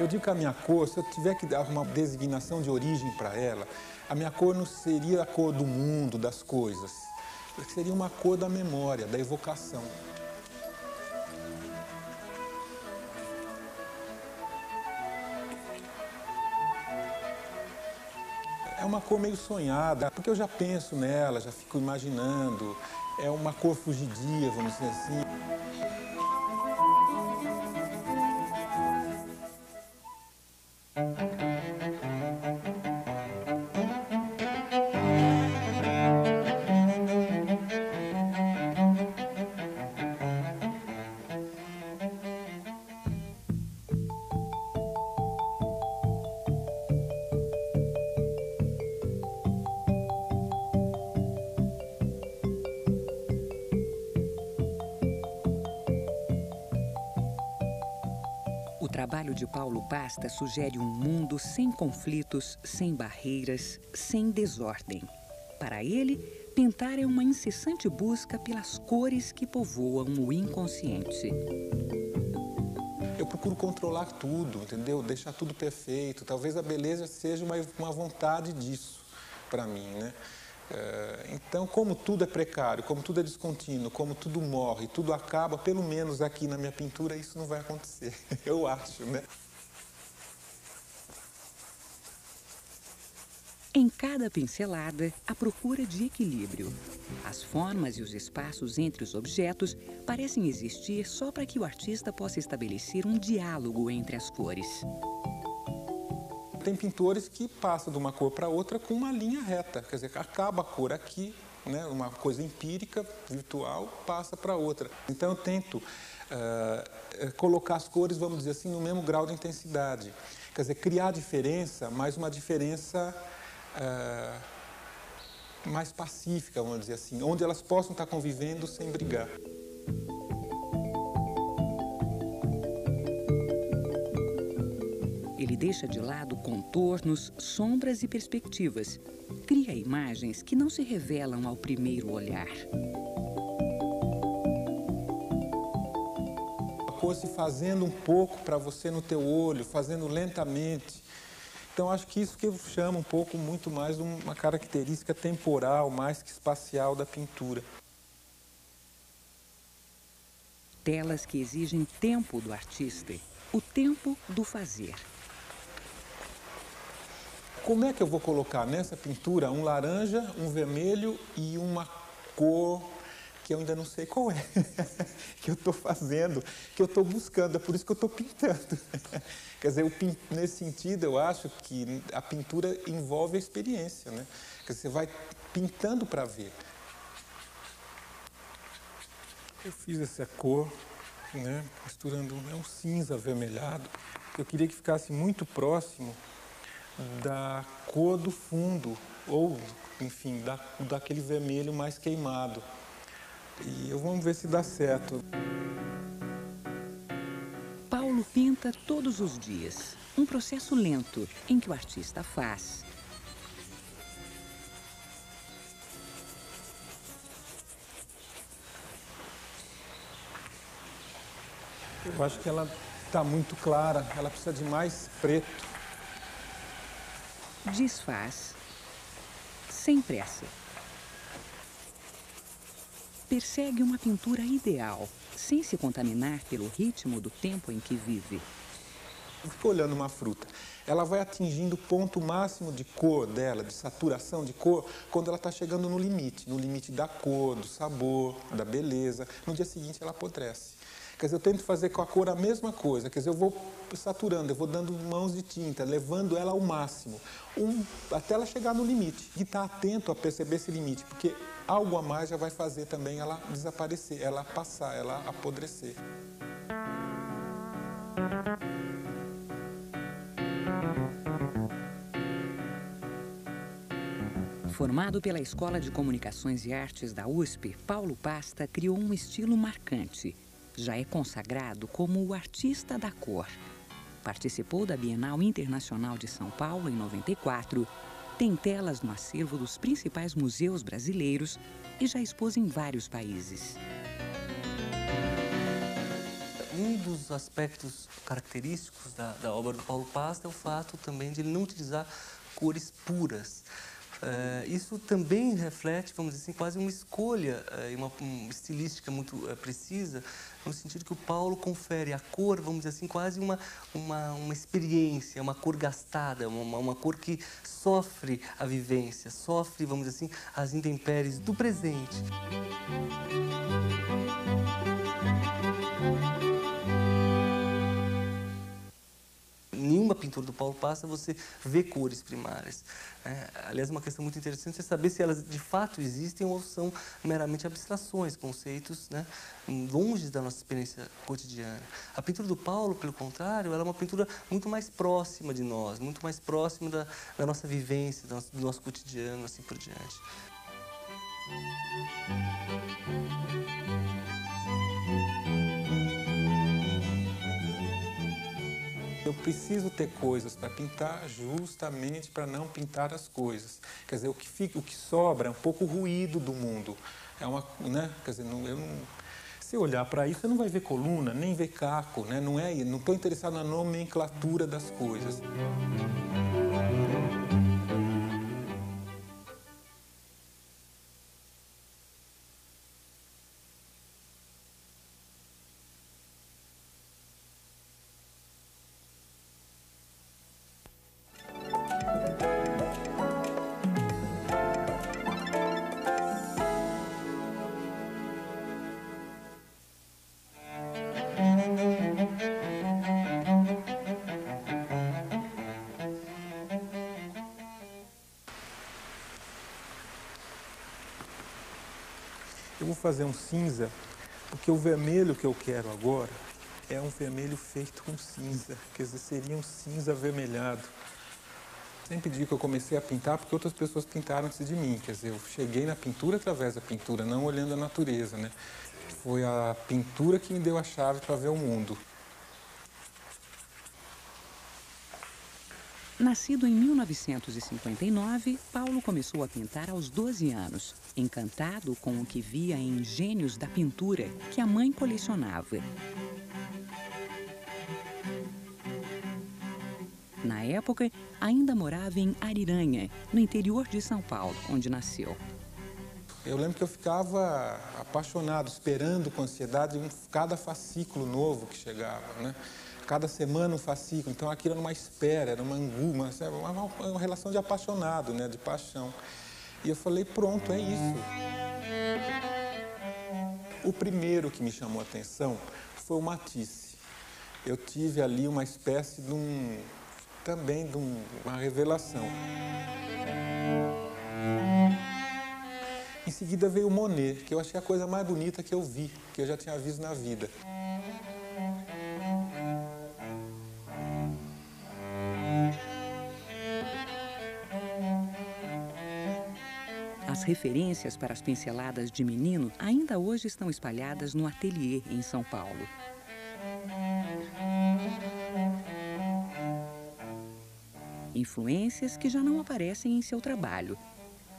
Eu digo que a minha cor, se eu tiver que dar uma designação de origem para ela, a minha cor não seria a cor do mundo, das coisas. Seria uma cor da memória, da evocação. É uma cor meio sonhada, porque eu já penso nela, já fico imaginando. É uma cor fugidia, vamos dizer assim. O trabalho de Paulo Pasta sugere um mundo sem conflitos, sem barreiras, sem desordem. Para ele, pintar é uma incessante busca pelas cores que povoam o inconsciente. Eu procuro controlar tudo, entendeu? Deixar tudo perfeito. Talvez a beleza seja uma vontade disso para mim, né? Então, como tudo é precário, como tudo é descontínuo, como tudo morre, tudo acaba, pelo menos aqui na minha pintura isso não vai acontecer, eu acho, né? Em cada pincelada, a procura de equilíbrio. As formas e os espaços entre os objetos parecem existir só para que o artista possa estabelecer um diálogo entre as cores. Tem pintores que passam de uma cor para outra com uma linha reta, quer dizer, acaba a cor aqui, né, uma coisa empírica, virtual, passa para outra. Então eu tento colocar as cores, vamos dizer assim, no mesmo grau de intensidade. Quer dizer, criar diferença, mas uma diferença mais pacífica, vamos dizer assim, onde elas possam estar convivendo sem brigar. Ele deixa de lado contornos, sombras e perspectivas. Cria imagens que não se revelam ao primeiro olhar. A cor se fazendo um pouco para você no teu olho, fazendo lentamente. Então acho que isso que eu chamo um pouco muito mais de uma característica temporal, mais que espacial da pintura. Telas que exigem tempo do artista, o tempo do fazer. Como é que eu vou colocar nessa pintura um laranja, um vermelho e uma cor que eu ainda não sei qual é, que eu estou fazendo, que eu estou buscando, é por isso que eu estou pintando. Quer dizer, nesse sentido, eu acho que a pintura envolve a experiência, né? Quer dizer, você vai pintando para ver. Eu fiz essa cor, né, misturando, é um cinza avermelhado. Eu queria que ficasse muito próximo da cor do fundo, ou, enfim, daquele vermelho mais queimado. E vamos ver se dá certo. Paulo pinta todos os dias. Um processo lento, em que o artista faz. Eu acho que ela está muito clara, ela precisa de mais preto. Desfaz, sem pressa. Persegue uma pintura ideal, sem se contaminar pelo ritmo do tempo em que vive. Eu fico olhando uma fruta, ela vai atingindo o ponto máximo de cor dela, de saturação de cor, quando ela está chegando no limite da cor, do sabor, da beleza. No dia seguinte ela apodrece. Quer dizer, eu tento fazer com a cor a mesma coisa, quer dizer, eu vou saturando, eu vou dando mãos de tinta, levando ela ao máximo, até ela chegar no limite. E estar atento a perceber esse limite, porque algo a mais já vai fazer também ela desaparecer, ela passar, ela apodrecer. Formado pela Escola de Comunicações e Artes da USP, Paulo Pasta criou um estilo marcante. Já é consagrado como o artista da cor. Participou da Bienal Internacional de São Paulo em 94, tem telas no acervo dos principais museus brasileiros e já expôs em vários países. Um dos aspectos característicos da obra do Paulo Pasta é o fato também de ele não utilizar cores puras. Isso também reflete, vamos dizer assim, quase uma escolha e uma estilística muito precisa, no sentido que o Paulo confere à cor, vamos dizer assim, quase uma experiência, uma cor gastada, uma cor que sofre a vivência, sofre, vamos dizer assim, as intempéries do presente. Nenhuma pintura do Paulo Pasta você vê cores primárias. Aliás, uma questão muito interessante é saber se elas de fato existem ou são meramente abstrações, conceitos, né, longe da nossa experiência cotidiana. A pintura do Paulo, pelo contrário, ela é uma pintura muito mais próxima de nós, muito mais próxima da nossa vivência, do nosso cotidiano, assim por diante. Eu preciso ter coisas para pintar justamente para não pintar as coisas. Quer dizer, o que sobra é um pouco ruído do mundo. Né? Quer dizer, se olhar para isso, você não vai ver coluna, nem ver caco, né? Não estou interessado na nomenclatura das coisas. Eu vou fazer um cinza, porque o vermelho que eu quero agora é um vermelho feito com cinza, quer dizer, seria um cinza avermelhado. Sempre digo que eu comecei a pintar porque outras pessoas pintaram antes de mim, quer dizer, eu cheguei na pintura através da pintura, não olhando a natureza, né? Foi a pintura que me deu a chave para ver o mundo. Nascido em 1959, Paulo começou a pintar aos 12 anos, encantado com o que via em gênios da pintura que a mãe colecionava. Na época, ainda morava em Ariranha, no interior de São Paulo, onde nasceu. Eu lembro que eu ficava apaixonado, esperando com ansiedade cada fascículo novo que chegava, né? Cada semana um fascículo, então aquilo era uma espera, era uma angústia, uma relação de apaixonado, né? De paixão. E eu falei, pronto, é isso. O primeiro que me chamou a atenção foi o Matisse. Eu tive ali uma espécie de uma revelação. Em seguida veio o Monet, que eu achei a coisa mais bonita que eu vi, que eu já tinha visto na vida. As referências para as pinceladas de menino ainda hoje estão espalhadas no ateliê em São Paulo. Influências que já não aparecem em seu trabalho.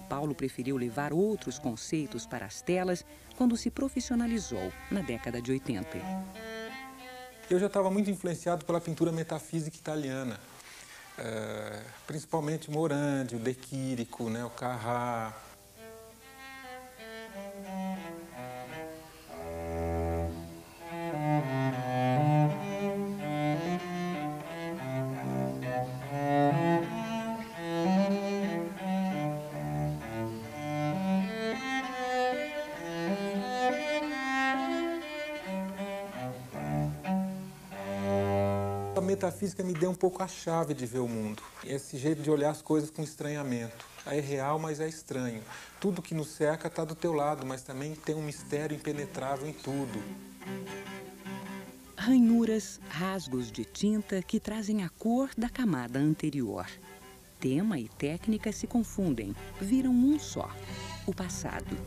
Paulo preferiu levar outros conceitos para as telas quando se profissionalizou, na década de 80. Eu já estava muito influenciado pela pintura metafísica italiana, principalmente Morandi, o De Chirico, né, o Carrà. A metafísica me deu um pouco a chave de ver o mundo. Esse jeito de olhar as coisas com estranhamento. É real, mas é estranho. Tudo que nos cerca está do teu lado, mas também tem um mistério impenetrável em tudo. Ranhuras, rasgos de tinta que trazem a cor da camada anterior. Tema e técnica se confundem, viram um só, o passado.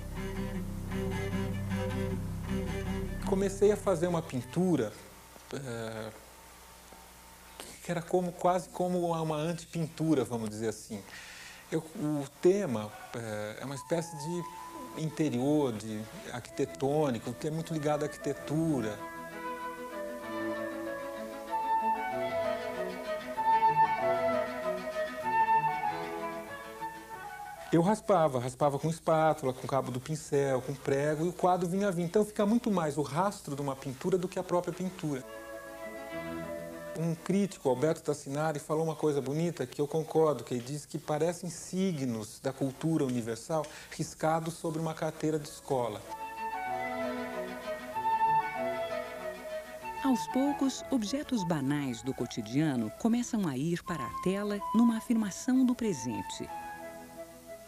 Comecei a fazer uma pintura que era quase como uma antipintura, vamos dizer assim. O tema é uma espécie de interior, de arquitetônico, que é muito ligado à arquitetura. Eu raspava com espátula, com cabo do pincel, com prego, e o quadro vinha vindo. Então fica muito mais o rastro de uma pintura do que a própria pintura. Um crítico, Alberto Tassinari, falou uma coisa bonita que eu concordo, que ele diz que parecem signos da cultura universal riscados sobre uma carteira de escola. Aos poucos, objetos banais do cotidiano começam a ir para a tela numa afirmação do presente.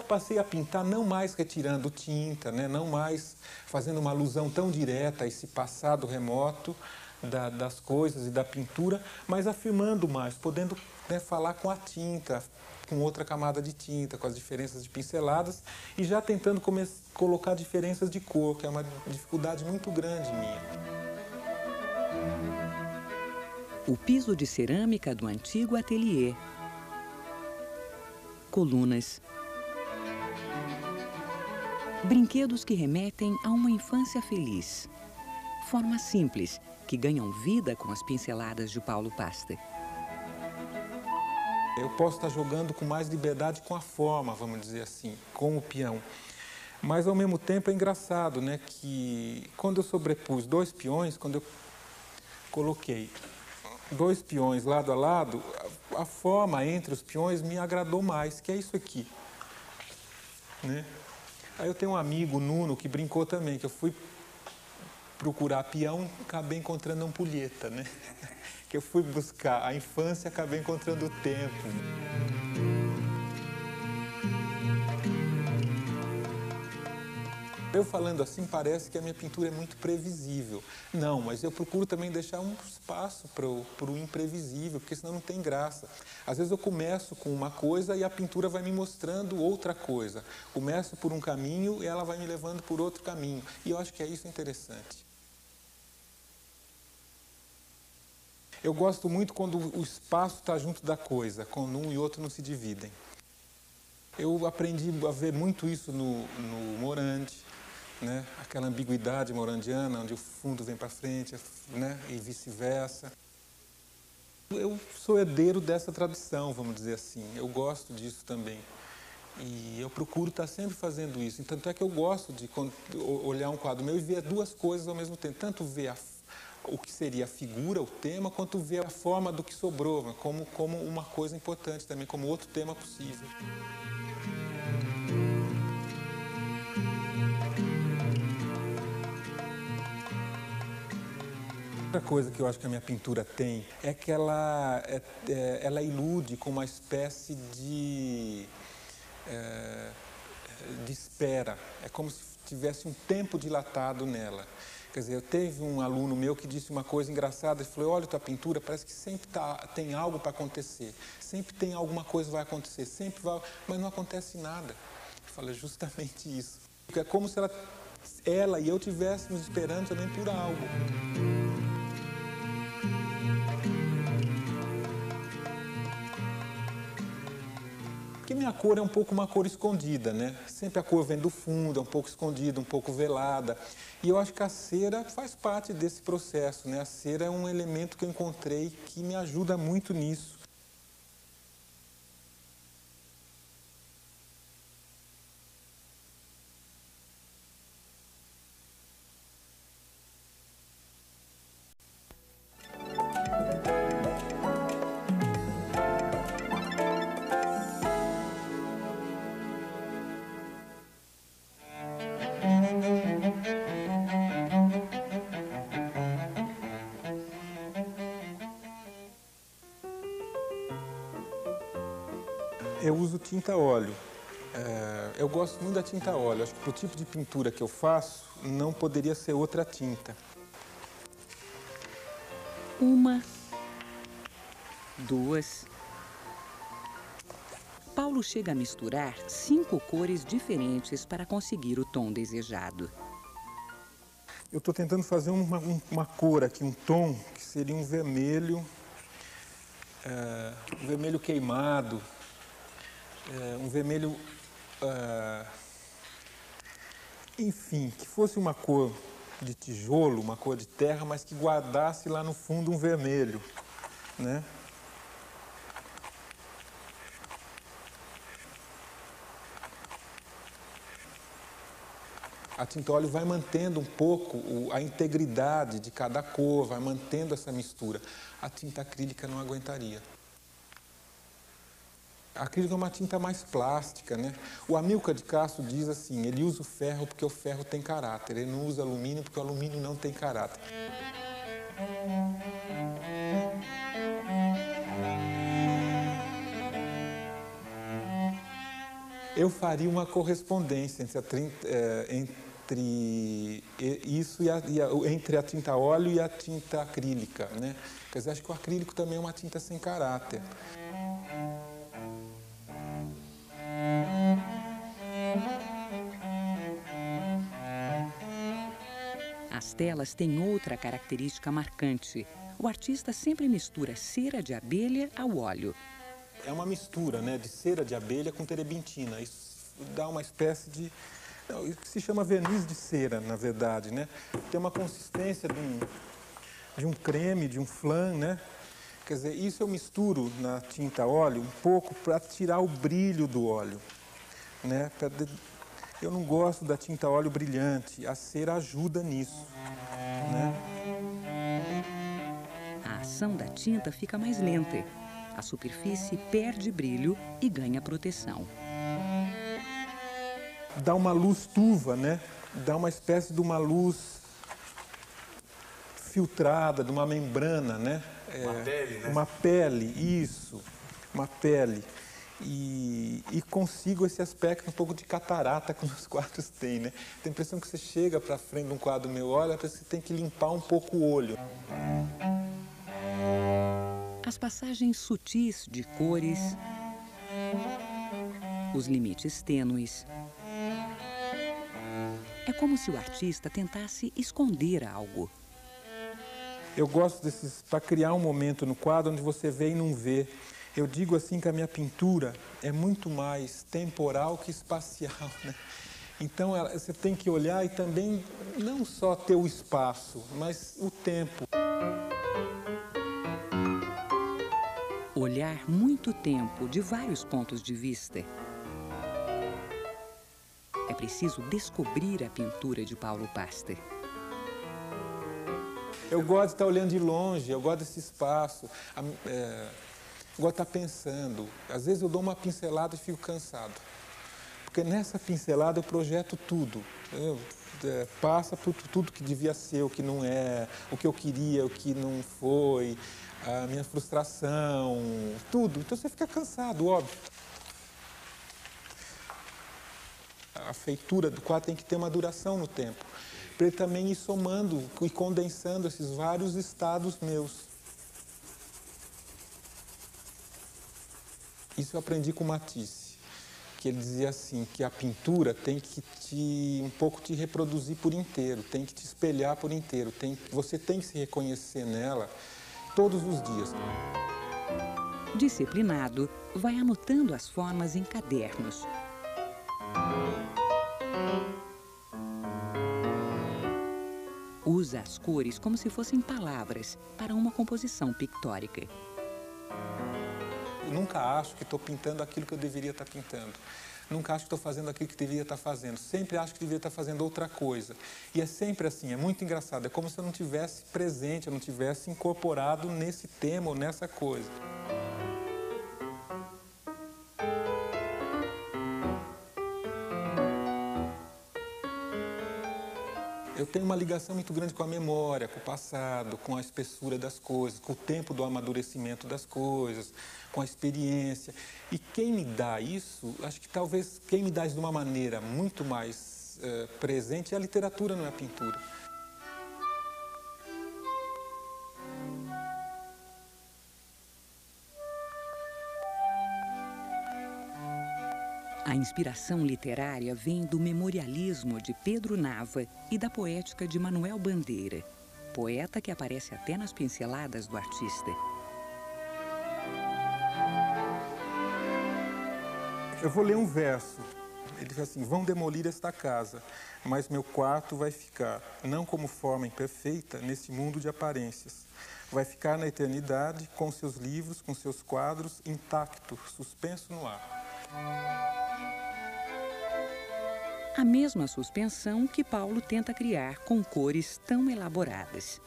Passei a pintar não mais retirando tinta, né? Não mais fazendo uma alusão tão direta a esse passado remoto das coisas e da pintura, mas afirmando mais, podendo, né, falar com a tinta, com outra camada de tinta, com as diferenças de pinceladas e já tentando colocar diferenças de cor, que é uma dificuldade muito grande minha. O piso de cerâmica do antigo ateliê. Colunas. Brinquedos que remetem a uma infância feliz. Formas simples, que ganham vida com as pinceladas de Paulo Pasta. Eu posso estar jogando com mais liberdade com a forma, vamos dizer assim, com o peão. Mas, ao mesmo tempo, é engraçado, né, que quando eu sobrepus 2 peões, quando eu coloquei 2 peões lado a lado, a forma entre os peões me agradou mais, que é isso aqui, né? Aí eu tenho um amigo, Nuno, que brincou também, que eu fui procurar peão, acabei encontrando ampulheta, né? Que eu fui buscar a infância, acabei encontrando o tempo. Eu falando assim, parece que a minha pintura é muito previsível. Não, mas eu procuro também deixar um espaço para o imprevisível, porque senão não tem graça. Às vezes eu começo com uma coisa e a pintura vai me mostrando outra coisa. Começo por um caminho e ela vai me levando por outro caminho. E eu acho que é isso interessante. Eu gosto muito quando o espaço está junto da coisa, quando um e outro não se dividem. Eu aprendi a ver muito isso no Morandi, né? Aquela ambiguidade morandiana, onde o fundo vem para frente, né? E vice-versa. Eu sou herdeiro dessa tradição, vamos dizer assim. Eu gosto disso também. E eu procuro estar sempre fazendo isso. Tanto é que eu gosto de olhar um quadro meu e ver 2 coisas ao mesmo tempo. Tanto ver o que seria a figura, o tema, quanto ver a forma do que sobrou, como uma coisa importante também, como outro tema possível. Outra coisa que eu acho que a minha pintura tem é que ela ilude com uma espécie de espera. É como se tivesse um tempo dilatado nela. Quer dizer, teve um aluno meu que disse uma coisa engraçada, ele falou, olha, tua pintura parece que sempre tem algo para acontecer, sempre tem alguma coisa que vai acontecer, sempre vai, mas não acontece nada. Eu falei, justamente isso. Porque é como se ela e eu estivéssemos esperando também por algo. Porque minha cor é um pouco uma cor escondida, né? Sempre a cor vem do fundo, é um pouco escondida, um pouco velada. E eu acho que a cera faz parte desse processo, né? A cera é um elemento que eu encontrei que me ajuda muito nisso. Eu uso tinta óleo. Eu gosto muito da tinta óleo. Acho que para o tipo de pintura que eu faço, não poderia ser outra tinta. 1, 2. Paulo chega a misturar 5 cores diferentes para conseguir o tom desejado. Eu estou tentando fazer uma cor aqui, um tom, que seria um vermelho queimado. Um vermelho, enfim, que fosse uma cor de tijolo, uma cor de terra, mas que guardasse lá no fundo um vermelho, né? A tinta óleo vai mantendo um pouco a integridade de cada cor, vai mantendo essa mistura. A tinta acrílica não aguentaria. A acrílica é uma tinta mais plástica, né? O Amilcar de Castro diz assim, ele usa o ferro porque o ferro tem caráter, ele não usa alumínio porque o alumínio não tem caráter. Eu faria uma correspondência entre isso entre a tinta óleo e a tinta acrílica, né? Quer dizer, acho que o acrílico também é uma tinta sem caráter. As telas têm outra característica marcante. O artista sempre mistura cera de abelha ao óleo. É uma mistura, né, de cera de abelha com terebintina. Isso dá uma espécie de... que se chama verniz de cera, na verdade, né? Tem uma consistência de um creme, de um flan, né? Quer dizer, isso eu misturo na tinta óleo um pouco para tirar o brilho do óleo, né? Eu não gosto da tinta óleo brilhante, a cera ajuda nisso, né? A ação da tinta fica mais lenta. A superfície perde brilho e ganha proteção. Dá uma luz turva, né? Dá uma espécie de uma luz filtrada, de uma membrana, né? Uma pele, né? Uma pele, isso, uma pele. E consigo esse aspecto um pouco de catarata que os quadros têm, né? Tem a impressão que você chega para frente de um quadro meu, olha, você tem que limpar um pouco o olho. As passagens sutis de cores, os limites tênues. É como se o artista tentasse esconder algo. Eu gosto desses, para criar um momento no quadro onde você vê e não vê. Eu digo assim que a minha pintura é muito mais temporal que espacial, né? Então você tem que olhar e também não só ter o espaço, mas o tempo. Olhar muito tempo de vários pontos de vista. É preciso descobrir a pintura de Paulo Pasta. Eu gosto de estar olhando de longe, eu gosto desse espaço. Eu gosto de estar pensando. Às vezes eu dou uma pincelada e fico cansado. Porque nessa pincelada eu projeto tudo. Passa por tudo que devia ser, o que não é, o que eu queria, o que não foi, a minha frustração, tudo. Então você fica cansado, óbvio. A feitura do quadro tem que ter uma duração no tempo. Para ele também ir somando e condensando esses vários estados meus. Isso eu aprendi com Matisse, que ele dizia assim, que a pintura tem que um pouco te reproduzir por inteiro, tem que te espelhar por inteiro, você tem que se reconhecer nela todos os dias. Disciplinado, vai anotando as formas em cadernos. Usa as cores como se fossem palavras para uma composição pictórica. Eu nunca acho que estou pintando aquilo que eu deveria estar pintando. Nunca acho que estou fazendo aquilo que deveria estar fazendo. Sempre acho que deveria estar fazendo outra coisa. E é sempre assim, é muito engraçado. É como se eu não tivesse presente, eu não tivesse incorporado nesse tema ou nessa coisa. Eu tenho uma ligação muito grande com a memória, com o passado, com a espessura das coisas, com o tempo do amadurecimento das coisas, com a experiência. E quem me dá isso, acho que talvez quem me dá isso de uma maneira muito mais presente é a literatura, não é a pintura. A inspiração literária vem do memorialismo de Pedro Nava e da poética de Manuel Bandeira, poeta que aparece até nas pinceladas do artista. Eu vou ler um verso. Ele diz assim, vão demolir esta casa, mas meu quarto vai ficar, não como forma imperfeita, nesse mundo de aparências. Vai ficar na eternidade, com seus livros, com seus quadros, intacto, suspenso no ar. A mesma suspensão que Paulo tenta criar com cores tão elaboradas.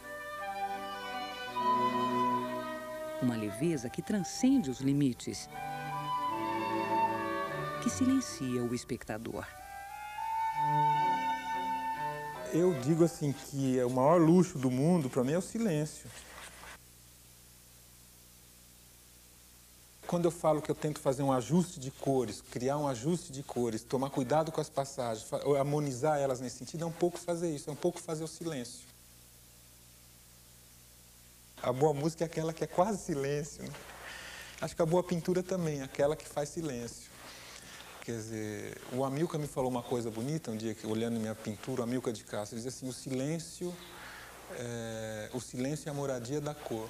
Uma leveza que transcende os limites, que silencia o espectador. Eu digo assim que o maior luxo do mundo, para mim, é o silêncio. Quando eu falo que eu tento fazer um ajuste de cores, criar um ajuste de cores, tomar cuidado com as passagens, harmonizar elas nesse sentido, é um pouco fazer isso, é um pouco fazer o silêncio. A boa música é aquela que é quase silêncio, né? Acho que a boa pintura também, aquela que faz silêncio. Quer dizer, o Amilcar me falou uma coisa bonita um dia, olhando minha pintura, o Amilcar de Castro, ele diz assim, o silêncio é a moradia da cor.